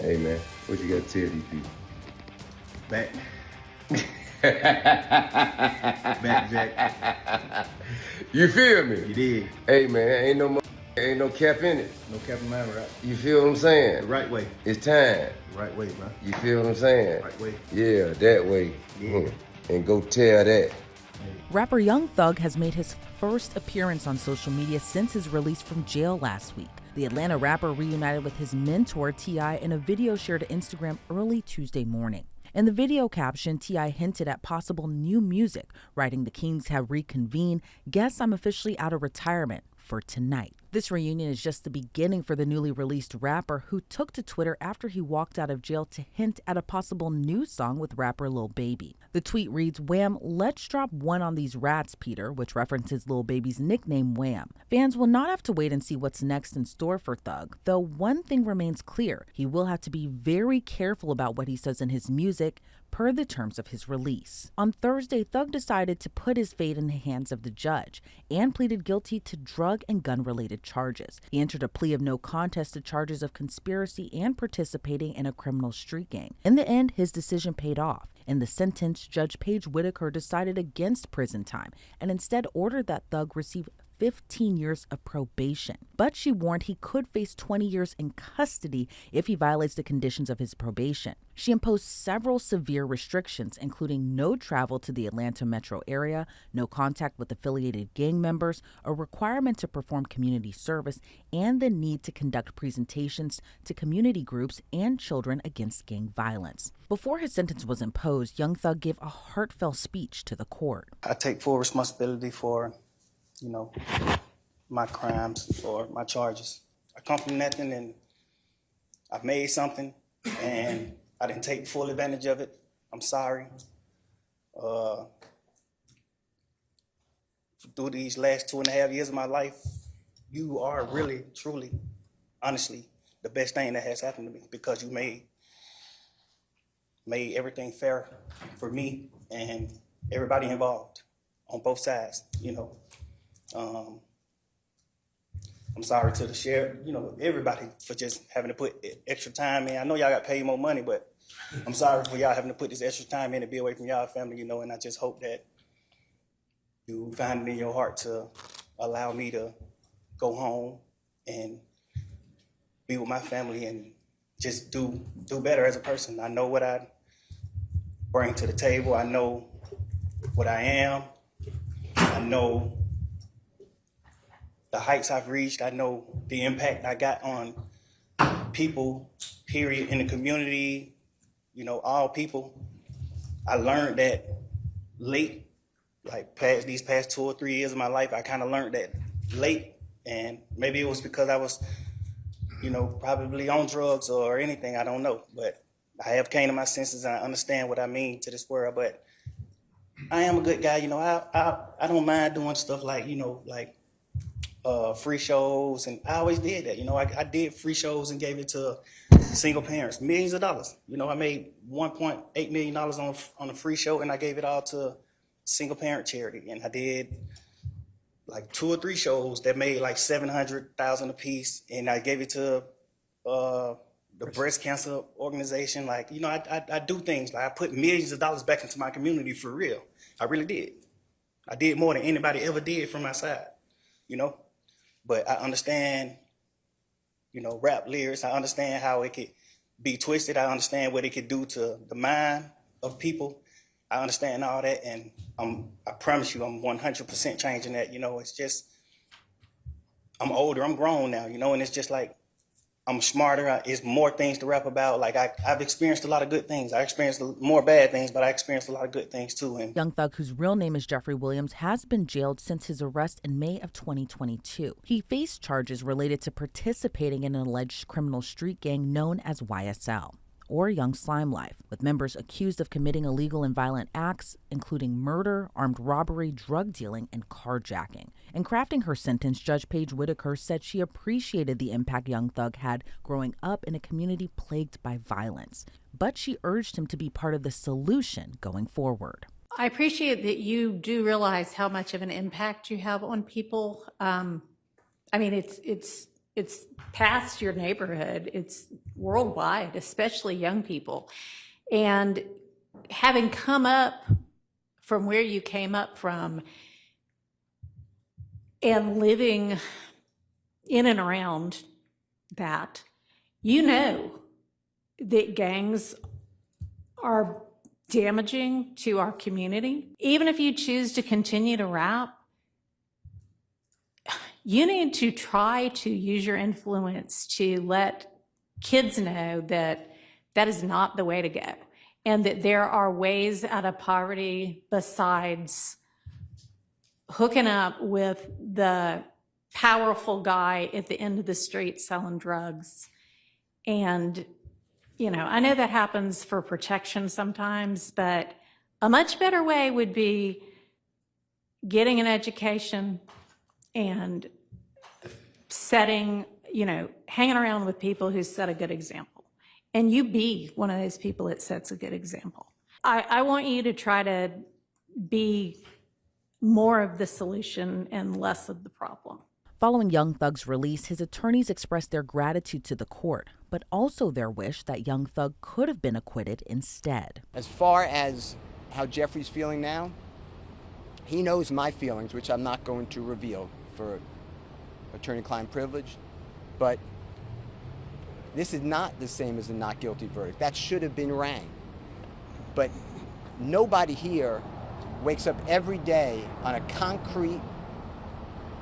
Hey man, what you got to tell these people? Back. Back, Jack. You feel me? You did. Hey man, ain't no cap in it. No cap in my rap. You feel what I'm saying? The right way. It's time. The right way, bro. You feel what I'm saying? Right way. Yeah, that way. Yeah. And go tell that. Rapper Young Thug has made his first appearance on social media since his release from jail last week. The Atlanta rapper reunited with his mentor, T.I., in a video shared to Instagram early Tuesday morning. In the video caption, T.I. hinted at possible new music, writing, "The Kings have reconvened. Guess I'm officially out of retirement for tonight." This reunion is just the beginning for the newly released rapper, who took to Twitter after he walked out of jail to hint at a possible new song with rapper Lil Baby. The tweet reads, "Wham, let's drop one on these rats, Peter," which references Lil Baby's nickname Wham. Fans will not have to wait and see what's next in store for Thug, though one thing remains clear: he will have to be very careful about what he says in his music, per the terms of his release. On Thursday, Thug decided to put his fate in the hands of the judge and pleaded guilty to drug and gun-related charges. He entered a plea of no contest to charges of conspiracy and participating in a criminal street gang. In the end, his decision paid off. In the sentence, Judge Paige Whitaker decided against prison time and instead ordered that Thug receive 15 years of probation. But she warned he could face 20 years in custody if he violates the conditions of his probation. She imposed several severe restrictions, including no travel to the Atlanta metro area, no contact with affiliated gang members, a requirement to perform community service, and the need to conduct presentations to community groups and children against gang violence. Before his sentence was imposed, Young Thug gave a heartfelt speech to the court. I take full responsibility for my crimes or my charges. I come from nothing and I've made something and I didn't take full advantage of it. I'm sorry. Through these last 2.5 years of my life, you are really, truly, honestly, the best thing that has happened to me, because you made everything fair for me and everybody involved on both sides, I'm sorry to the sheriff, everybody, for just having to put extra time in. I know y'all got paid more money, but I'm sorry for y'all having to put this extra time in to be away from y'all family, and I just hope that you find it in your heart to allow me to go home and be with my family and just do better as a person. I know what I bring to the table. I know what I am. I know the heights I've reached. I know the impact I got on people, period, in the community, all people. I learned that late, these past 2 or 3 years of my life, I kind of learned that late. And maybe it was because I was, probably on drugs or anything, I don't know. But I have came to my senses and I understand what I mean to this world. But I am a good guy, I don't mind doing stuff like free shows, and I always did that. I did free shows and gave it to single parents, millions of dollars. I made $1.8 million on a free show, and I gave it all to single parent charity. And I did 2 or 3 shows that made $700,000 a piece, and I gave it to the breast cancer organization. I do things. I put millions of dollars back into my community for real. I really did. I did more than anybody ever did from my side, But I understand, rap lyrics. I understand how it could be twisted. I understand what it could do to the mind of people. I understand all that, and I promise you, I'm 100% changing that. It's just, I'm older, I'm grown now, and it's just I'm smarter. It's more things to rap about. I've experienced a lot of good things. I experienced more bad things, but I experienced a lot of good things too. And Young Thug, whose real name is Jeffrey Williams, has been jailed since his arrest in May of 2022. He faced charges related to participating in an alleged criminal street gang known as YSL, or Young Slime Life, with members accused of committing illegal and violent acts, including murder, armed robbery, drug dealing, and carjacking. In crafting her sentence, Judge Paige Whitaker said she appreciated the impact Young Thug had growing up in a community plagued by violence, but she urged him to be part of the solution going forward. I appreciate that you do realize how much of an impact you have on people. It's it's past your neighborhood. It's worldwide, especially young people. And having come up from where you came up from and living in and around that, you know that gangs are damaging to our community. Even if you choose to continue to rap, you need to try to use your influence to let kids know that that is not the way to go, and that there are ways out of poverty besides hooking up with the powerful guy at the end of the street selling drugs. And, you know, I know that happens for protection sometimes, but a much better way would be getting an education and setting, you know, hanging around with people who set a good example. And you be one of those people that sets a good example. I want you to try to be more of the solution and less of the problem. Following Young Thug's release, his attorneys expressed their gratitude to the court, but also their wish that Young Thug could have been acquitted instead. As far as how Jeffrey's feeling now, he knows my feelings, which I'm not going to reveal for attorney-client privilege, but this is not the same as a not guilty verdict. That should have been rang. But nobody here wakes up every day on a concrete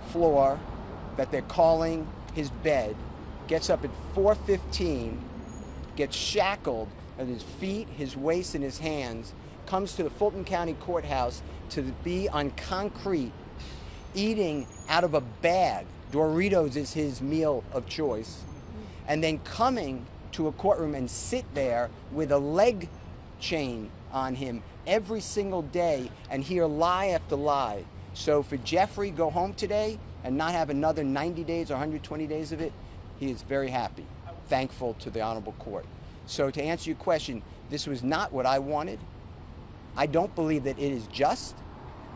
floor that they're calling his bed, gets up at 4:15, gets shackled at his feet, his waist, and his hands, comes to the Fulton County Courthouse to be on concrete, eating out of a bag. Doritos is his meal of choice. And then coming to a courtroom and sit there with a leg chain on him every single day and hear lie after lie. So for Jeffrey go home today and not have another 90 days or 120 days of it, he is very happy, thankful to the honorable court. So to answer your question, this was not what I wanted. I don't believe that it is just,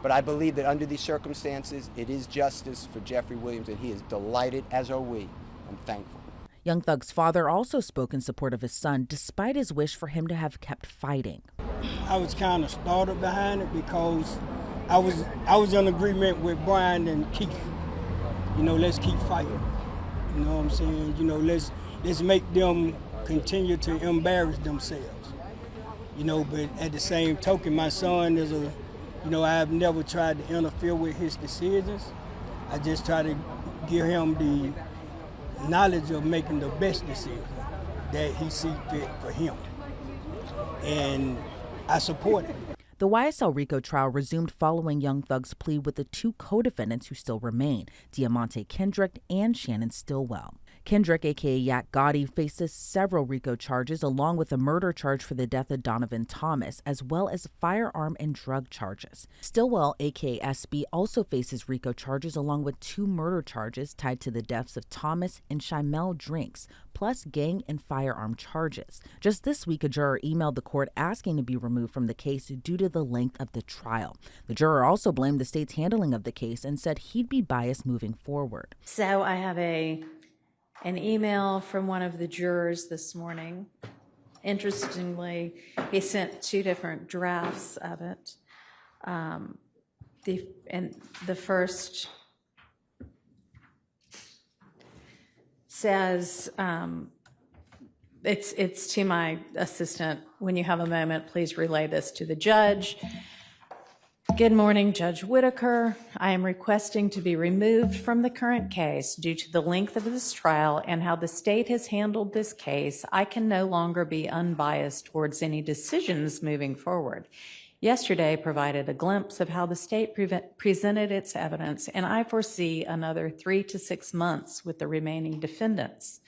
but I believe that under these circumstances, it is justice for Jeffrey Williams, and he is delighted, as are we. I'm thankful. Young Thug's father also spoke in support of his son, despite his wish for him to have kept fighting. I was kind of startled behind it because I was in agreement with Brian and Keith. You know, let's keep fighting. You know what I'm saying? You know, let's make them continue to embarrass themselves. You know, but at the same token, my son is I have never tried to interfere with his decisions. I just try to give him the knowledge of making the best decision that he sees fit for him. And I support it. The YSL RICO trial resumed following Young Thug's plea with the two co-defendants who still remain, Diamante Kendrick and Shannon Stillwell. Kendrick, a.k.a. Yak Gotti, faces several RICO charges along with a murder charge for the death of Donovan Thomas, as well as firearm and drug charges. Stillwell, a.k.a. SB, also faces RICO charges along with two murder charges tied to the deaths of Thomas and Shimel Drinks, plus gang and firearm charges. Just this week, a juror emailed the court asking to be removed from the case due to the length of the trial. The juror also blamed the state's handling of the case and said he'd be biased moving forward. So I have an email from one of the jurors this morning. Interestingly, he sent two different drafts of it. The first says, it's to my assistant, when you have a moment, please relay this to the judge. Good morning, Judge Whitaker. I am requesting to be removed from the current case due to the length of this trial and how the state has handled this case. I can no longer be unbiased towards any decisions moving forward. Yesterday provided a glimpse of how the state presented its evidence, and I foresee another 3 to 6 months with the remaining defendants.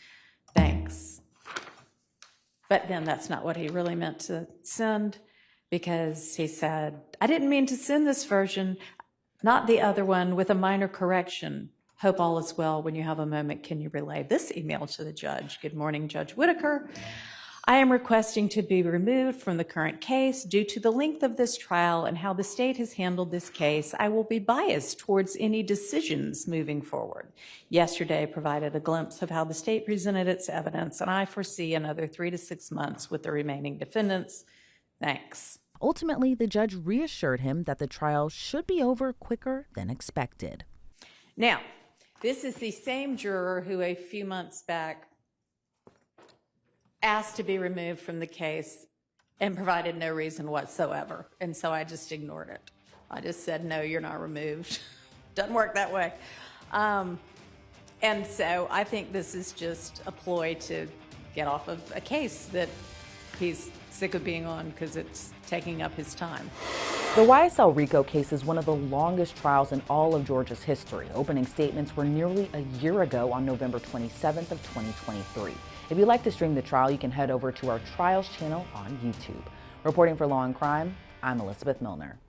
Thanks. But then that's not what he really meant to send, because he said, I didn't mean to send this version, not the other one, with a minor correction. Hope all is well. When you have a moment, can you relay this email to the judge? Good morning, Judge Whitaker. I am requesting to be removed from the current case due to the length of this trial and how the state has handled this case. I will be biased towards any decisions moving forward. Yesterday provided a glimpse of how the state presented its evidence, and I foresee another 3 to 6 months with the remaining defendants. Thanks. Ultimately, the judge reassured him that the trial should be over quicker than expected. Now, this is the same juror who a few months back asked to be removed from the case and provided no reason whatsoever. And so I just ignored it. I just said, no, you're not removed. Doesn't work that way. And so I think this is just a ploy to get off of a case that he's sick of being on because it's taking up his time. The YSL RICO case is one of the longest trials in all of Georgia's history. Opening statements were nearly a year ago on November 27th of 2023. If you'd like to stream the trial, you can head over to our Trials channel on YouTube. Reporting for Law and Crime, I'm Elizabeth Milner.